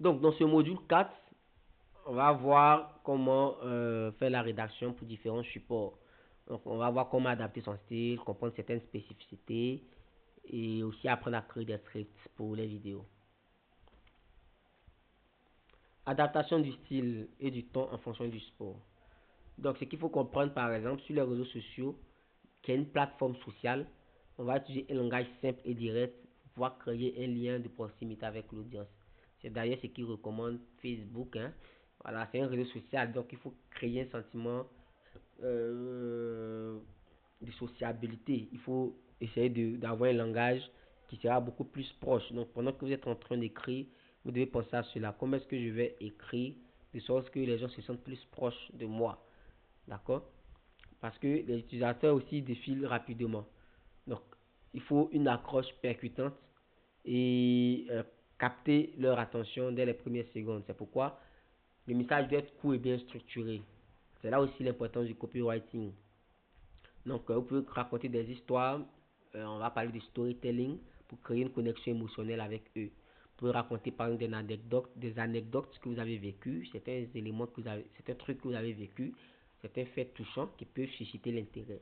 Donc, dans ce module 4, on va voir comment faire la rédaction pour différents supports. Donc, on va voir comment adapter son style, comprendre certaines spécificités et aussi apprendre à créer des scripts pour les vidéos. Adaptation du style et du ton en fonction du sport. Donc, ce qu'il faut comprendre, par exemple, sur les réseaux sociaux, qui est une plateforme sociale, on va utiliser un langage simple et direct pour pouvoir créer un lien de proximité avec l'audience. C'est d'ailleurs ce qu'il recommande Facebook, hein. Voilà, c'est un réseau social, donc il faut créer un sentiment euh, de sociabilité. Il faut essayer d'avoir un langage qui sera beaucoup plus proche. Donc, pendant que vous êtes en train d'écrire, vous devez penser à cela. Comment est-ce que je vais écrire de sorte que les gens se sentent plus proches de moi? D'accord? Parce que les utilisateurs aussi défilent rapidement. Donc, il faut une accroche percutante et capter leur attention dès les premières secondes. C'est pourquoi le message doit être court et bien structuré. C'est là aussi l'importance du copywriting. Donc, vous pouvez raconter des histoires. On va parler de storytelling pour créer une connexion émotionnelle avec eux. Vous pouvez raconter par exemple des anecdotes que vous avez vécues, certains éléments que vous avez, certains trucs que vous avez vécu, certains faits touchants qui peuvent susciter l'intérêt.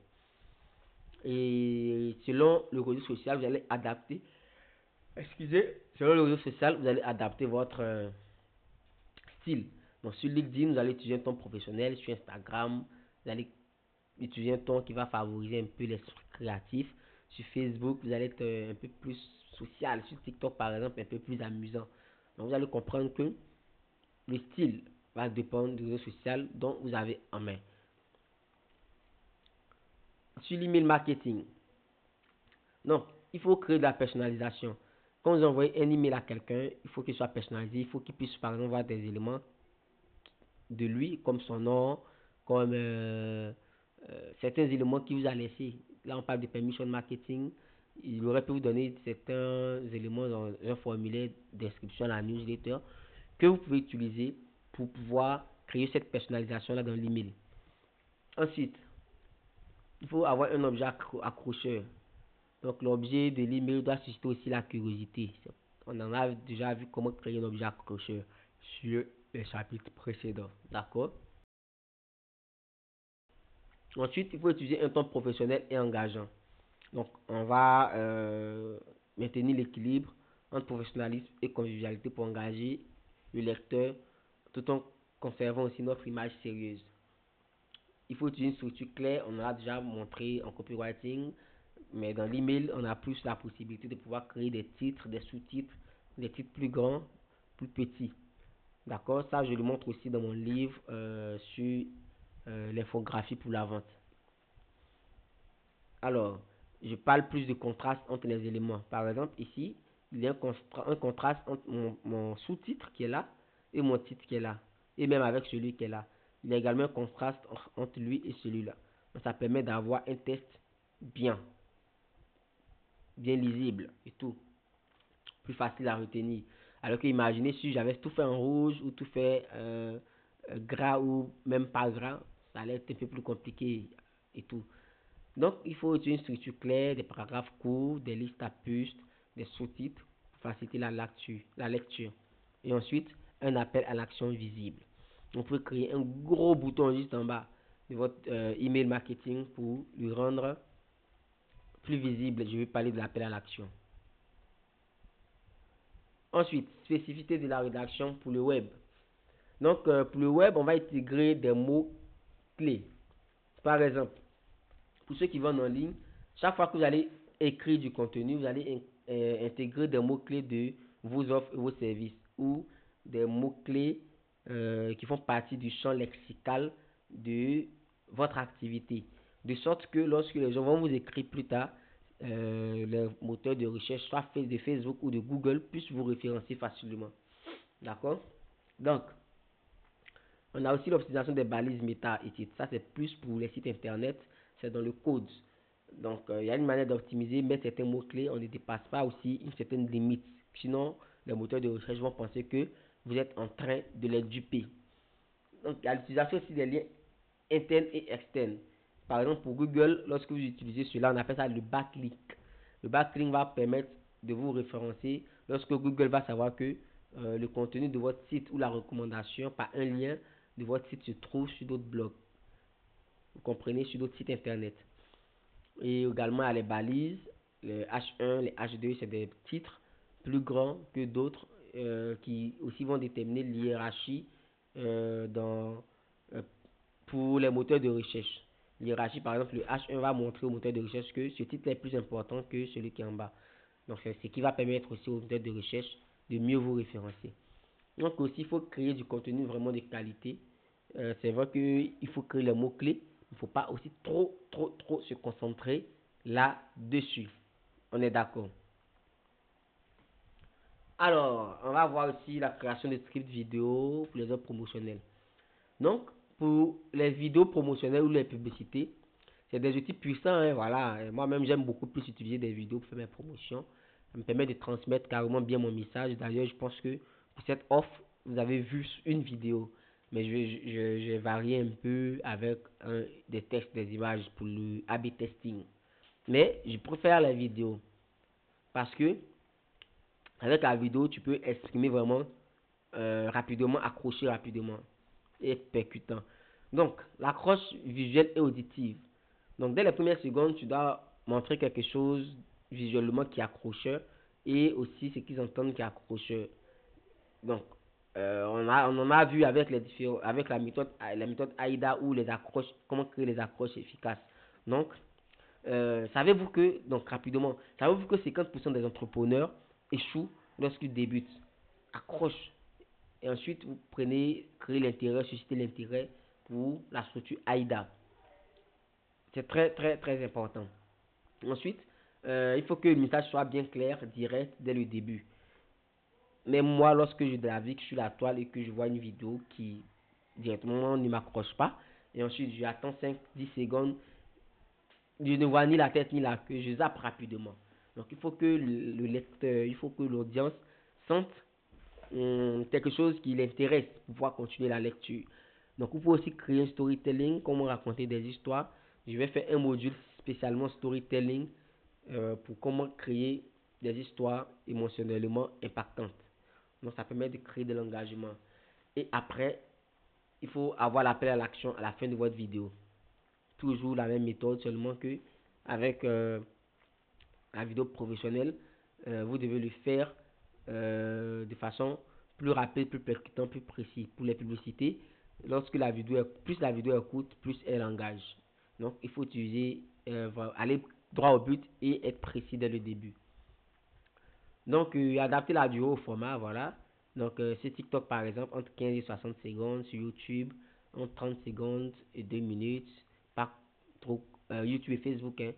Et selon le réseau social, vous allez adapter. Excusez. Selon le réseau social, vous allez adapter votre style. Donc sur LinkedIn, vous allez utiliser un ton professionnel. Sur Instagram, vous allez utiliser un ton qui va favoriser un peu l'esprit créatif. Sur Facebook, vous allez être un peu plus social. Sur TikTok, par exemple, un peu plus amusant. Donc vous allez comprendre que le style va dépendre du réseau social dont vous avez en main. Sur l'email marketing, donc il faut créer de la personnalisation. Quand vous envoyez un email à quelqu'un, il faut qu'il soit personnalisé. Il faut qu'il puisse, par exemple, voir des éléments de lui, comme son nom, comme certains éléments qu'il vous a laissés. Là, on parle de permission marketing. Il aurait pu vous donner certains éléments dans un formulaire d'inscription à la newsletter que vous pouvez utiliser pour pouvoir créer cette personnalisation-là dans l'email. Ensuite, il faut avoir un objet accrocheur. Donc, l'objet de l'email doit susciter aussi la curiosité. On en a déjà vu comment créer un objet accrocheur sur les chapitres précédents. D'accord? Ensuite, il faut utiliser un ton professionnel et engageant. Donc, on va maintenir l'équilibre entre professionnalisme et convivialité pour engager le lecteur tout en conservant aussi notre image sérieuse. Il faut utiliser une structure claire, on en a déjà montré en copywriting, mais dans l'email, on a plus la possibilité de pouvoir créer des titres, des sous-titres, des titres plus grands, plus petits. D'accord? Ça, je le montre aussi dans mon livre sur l'infographie pour la vente. Alors, je parle plus de contraste entre les éléments. Par exemple, ici, il y a un contraste entre mon sous-titre qui est là et mon titre qui est là. Et même avec celui qui est là. Il y a également un contraste entre lui et celui-là. Donc, ça permet d'avoir un texte bien, bien lisible et tout. Plus facile à retenir. Alors que imaginez si j'avais tout fait en rouge ou tout fait gras ou même pas gras, ça allait être un peu plus compliqué et tout. Donc, il faut utiliser une structure claire, des paragraphes courts, des listes à puces, des sous-titres pour faciliter la lecture. Et ensuite, un appel à l'action visible. On peut créer un gros bouton juste en bas de votre email marketing pour lui rendre plus visible. Je vais parler de l'appel à l'action. Ensuite, spécificité de la rédaction pour le web. Donc, pour le web, on va intégrer des mots clés. Par exemple, pour ceux qui vendent en ligne, chaque fois que vous allez écrire du contenu, vous allez intégrer des mots-clés de vos offres et vos services ou des mots-clés qui font partie du champ lexical de votre activité. De sorte que lorsque les gens vont vous écrire plus tard, les moteurs de recherche, soit de Facebook ou de Google, puissent vous référencer facilement. D'accord? Donc, on a aussi l'optimisation des balises méta et titres. Ça, c'est plus pour les sites internet, c'est dans le code. Donc, il y a une manière d'optimiser, mettre certains mots-clés, on ne dépasse pas aussi une certaine limite. Sinon, les moteurs de recherche vont penser que vous êtes en train de les duper. Donc, il y a l'utilisation aussi des liens internes et externes. Par exemple, pour Google, lorsque vous utilisez cela, on appelle ça le backlink. Le backlink va permettre de vous référencer lorsque Google va savoir que le contenu de votre site ou la recommandation par un lien de votre site se trouve sur d'autres blogs. Vous comprenez, sur d'autres sites internet. Et également, il y a les balises, les H1, les H2, c'est des titres plus grands que d'autres qui aussi vont déterminer l'hiérarchie dans, euh, pour les moteurs de recherche. L'hiérarchie, par exemple, le H1 va montrer au moteur de recherche que ce titre est plus important que celui qui est en bas. Donc, c'est ce qui va permettre aussi au moteur de recherche de mieux vous référencer. Donc, aussi, il faut créer du contenu vraiment de qualité. C'est vrai qu'il faut créer les mots-clés. Il ne faut pas aussi trop se concentrer là-dessus. On est d'accord. Alors, on va voir aussi la création de scripts vidéo pour les offres promotionnelles. Donc, pour les vidéos promotionnelles ou les publicités, c'est des outils puissants, hein, voilà. Moi-même, j'aime beaucoup plus utiliser des vidéos pour faire mes promotions. Ça me permet de transmettre carrément bien mon message. D'ailleurs, je pense que pour cette offre, vous avez vu une vidéo. Mais je varie un peu avec des textes, des images pour le A/B testing. Mais je préfère la vidéo parce que avec la vidéo, tu peux exprimer vraiment rapidement, accrocher rapidement et être percutant. Donc, l'accroche visuelle et auditive. Donc, dès les premières secondes, tu dois montrer quelque chose visuellement qui est accrocheur et aussi ce qu'ils entendent qui est accrocheur. Donc, on en a vu avec avec la méthode AIDA ou les accroches, comment créer les accroches efficaces. Donc, savez-vous que, donc rapidement, savez-vous que 50% des entrepreneurs échouent lorsqu'ils débutent? Accroche. Et ensuite, vous prenez, créer l'intérêt, susciter l'intérêt pour la structure AIDA. C'est très important. Ensuite, il faut que le message soit bien clair, direct, dès le début. Mais moi, lorsque je navigue sur la toile et que je vois une vidéo qui directement ne m'accroche pas, et ensuite j'attends 5-10 secondes, je ne vois ni la tête ni la queue, je zappe rapidement. Donc il faut que le lecteur, il faut que l'audience sente quelque chose qui l'intéresse pour pouvoir continuer la lecture. Donc vous pouvez aussi créer un storytelling, comment raconter des histoires. Je vais faire un module spécialement storytelling pour comment créer des histoires émotionnellement impactantes. Donc ça permet de créer de l'engagement. Et après, il faut avoir l'appel à l'action à la fin de votre vidéo. Toujours la même méthode, seulement que avec la vidéo professionnelle, vous devez le faire de façon plus rapide, plus percutante, plus précis. Pour les publicités, lorsque plus la vidéo est courte, plus elle engage. Donc, il faut utiliser, aller droit au but et être précis dès le début. Donc, adapter la durée au format, voilà. Donc, c'est TikTok par exemple, entre 15 et 60 secondes. Sur YouTube, entre 30 secondes et 2 minutes. Pas trop. YouTube et Facebook, hein.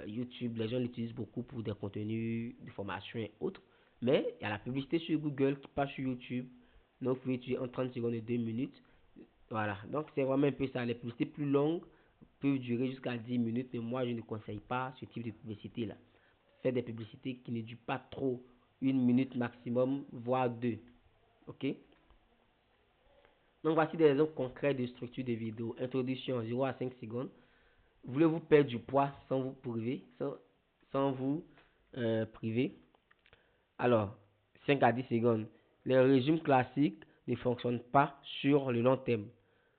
YouTube, les gens l'utilisent beaucoup pour des contenus de formation et autres. Mais il y a la publicité sur Google qui passe sur YouTube. Donc, vous pouvez utiliser entre 30 secondes et 2 minutes. Voilà. Donc, c'est vraiment un peu ça. Les publicités plus longues peuvent durer jusqu'à 10 minutes. Mais moi, je ne conseille pas ce type de publicité-là. Faites des publicités qui ne durent pas trop. 1 minute maximum, voire 2. Ok? Donc, voici des exemples concrets de structure de vidéo. Introduction 0 à 5 secondes. Voulez-vous perdre du poids sans vous priver, sans vous priver? Alors, 5 à 10 secondes. Les régimes classiques ne fonctionnent pas sur le long terme.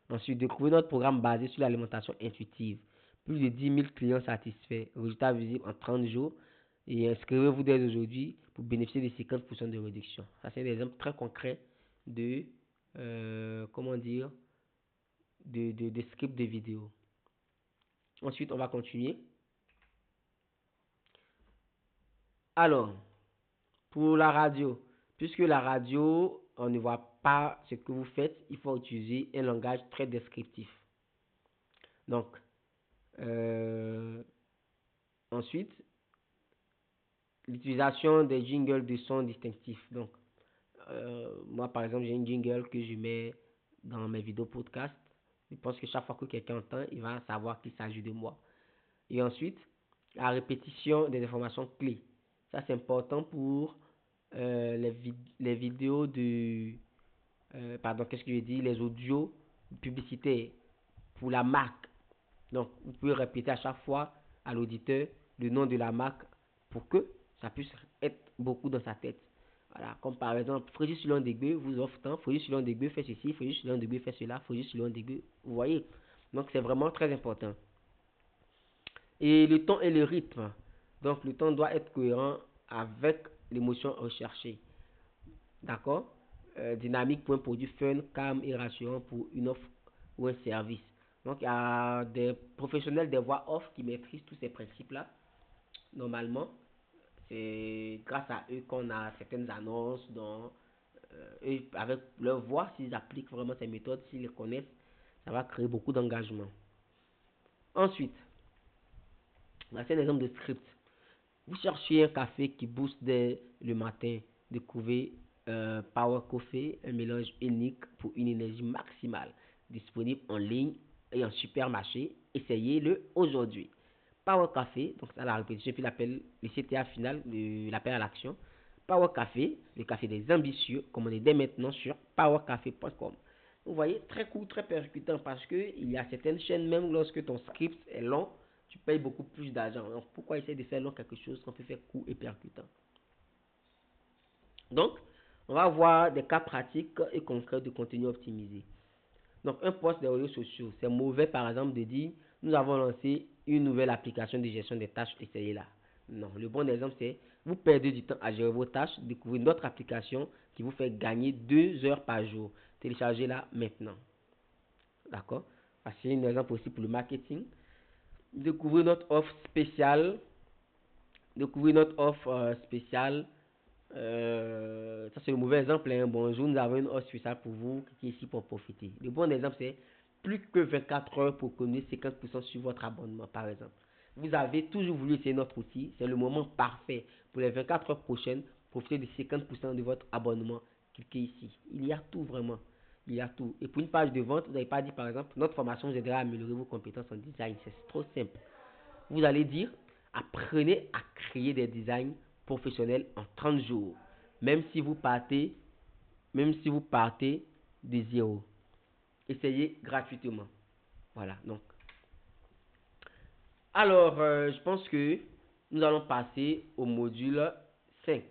Ensuite, découvrez notre programme basé sur l'alimentation intuitive. Plus de 10 000 clients satisfaits. Résultats visibles en 30 jours. Et inscrivez-vous dès aujourd'hui pour bénéficier de 50% de réduction. Ça, c'est un exemple très concret de, comment dire, de script de vidéo. Ensuite, on va continuer. Alors, pour la radio, puisque la radio, on ne voit pas ce que vous faites, il faut utiliser un langage très descriptif. Donc, ensuite, l'utilisation des jingles de son distinctifs. Donc, moi, par exemple, j'ai une jingle que je mets dans mes vidéos podcast. Je pense que chaque fois que quelqu'un entend, il va savoir qu'il s'agit de moi. Et ensuite, la répétition des informations clés. Ça, c'est important pour les vidéos de... pardon, qu'est-ce que je dis? Les audios publicitaires pour la marque. Donc, vous pouvez répéter à chaque fois à l'auditeur le nom de la marque pour que ça puisse être beaucoup dans sa tête. Voilà, comme par exemple, Fréjus Sulon Degbe vous offre tant, Fréjus Sulon Degbe fait ceci, Fréjus Sulon Degbe fait cela, Fréjus Sulon Degbe, vous voyez. Donc c'est vraiment très important. Et le ton et le rythme. Donc le ton doit être cohérent avec l'émotion recherchée. D'accord? Dynamique pour un produit fun, calme et rassurant pour une offre ou un service. Donc il y a des professionnels des voix off qui maîtrisent tous ces principes-là. Normalement, c'est grâce à eux qu'on a certaines annonces dont avec leur voix, s'ils appliquent vraiment ces méthodes, s'ils les connaissent, ça va créer beaucoup d'engagement. Ensuite, voici un exemple de script. Vous cherchez un café qui booste dès le matin. Découvrez Power Coffee, un mélange unique pour une énergie maximale. Disponible en ligne et en supermarché. Essayez-le aujourd'hui. Power Café, donc ça la répétition, puis le CTA final, l'appel à l'action. Power Café, le café des ambitieux, commandez dès maintenant sur powercafé.com. Vous voyez, très court, très percutant parce que il y a certaines chaînes, même lorsque ton script est long, tu payes beaucoup plus d'argent. Donc pourquoi essayer de faire long quelque chose qu'on peut faire court et percutant? Donc, on va voir des cas pratiques et concrets de contenu optimisé. Donc, un post des réseaux sociaux, c'est mauvais par exemple de dire nous avons lancé une nouvelle application de gestion des tâches, essayez-la. Non, le bon exemple c'est vous perdez du temps à gérer vos tâches, découvrez une autre application qui vous fait gagner 2 heures par jour. Téléchargez-la maintenant. D'accord? C'est un exemple aussi pour le marketing. Découvrez notre offre spéciale. Découvrez notre offre spéciale. Ça c'est le mauvais exemple. Hein. Bonjour, nous avons une offre spéciale pour vous qui est ici pour profiter. Le bon exemple c'est plus que 24 heures pour économiser 50% sur votre abonnement par exemple. Vous avez toujours voulu essayer notre outil. C'est le moment parfait pour les 24 heures prochaines. Profitez de 50% de votre abonnement. Cliquez ici. Il y a tout vraiment. Il y a tout. Et pour une page de vente, vous n'avez pas dit par exemple notre formation vous aidera à améliorer vos compétences en design. C'est trop simple. Vous allez dire apprenez à créer des designs professionnels en 30 jours. Même si vous partez, même si vous partez de zéro. Essayez gratuitement. Voilà. Donc, alors, je pense que nous allons passer au module 5.